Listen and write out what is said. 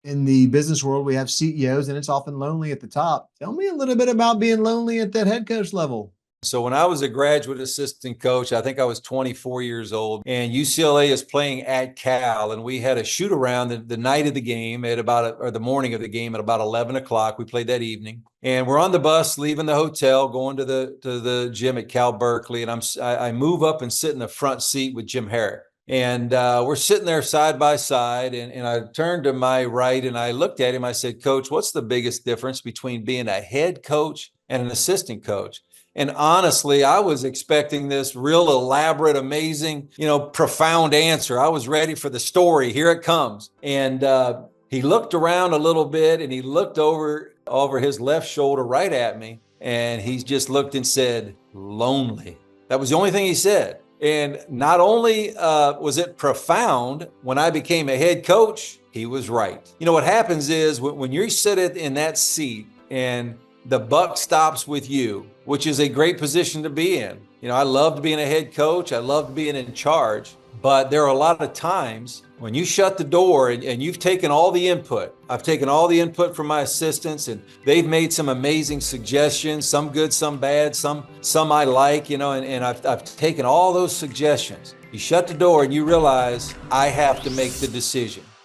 In the business world, we have CEOs and it's often lonely at the top. Tell me a little bit about being lonely at that head coach level. So when I was a graduate assistant coach, I think I was 24 years old, and UCLA is playing at Cal, and we had a shoot around the night of the game or the morning of the game at about 11 o'clock. We played that evening, and we're on the bus leaving the hotel, going to the gym at Cal Berkeley, and I move up and sit in the front seat with Jim Herrick. And we're sitting there side by side, and I turned to my right and I looked at him. I said, "Coach, what's the biggest difference between being a head coach and an assistant coach?" And honestly, I was expecting this real elaborate, amazing, profound answer. I was ready for the story. Here it comes. And he looked around a little bit and he looked over his left shoulder right at me. And he just looked and said, "Lonely." That was the only thing he said. And not only was it profound, when I became a head coach, he was right. What happens is when you sit in that seat and the buck stops with you, which is a great position to be in. I loved being a head coach. I loved being in charge. But there are a lot of times when you shut the door and you've taken all the input. I've taken all the input from my assistants, and they've made some amazing suggestions, some good, some bad, some I like, and I've taken all those suggestions. You shut the door and you realize I have to make the decision.